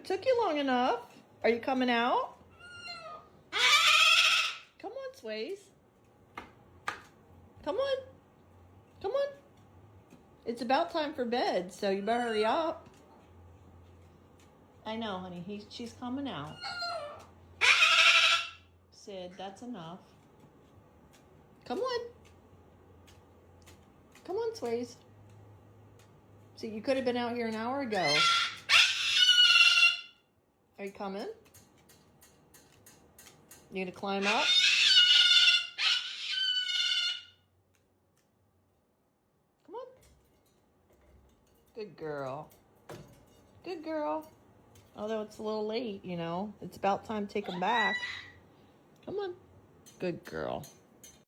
It took you long enough. Are you coming out? Come on, Swayze. Come on. Come on. It's about time for bed, so you better hurry up. I know, honey. She's coming out. Sid, that's enough. Come on. Come on, Swayze. See, you could have been out here an hour ago. Are you coming? You gonna climb up? Come on. Good girl. Good girl. Although it's a little late, you know. It's about time to take them back. Come on. Good girl.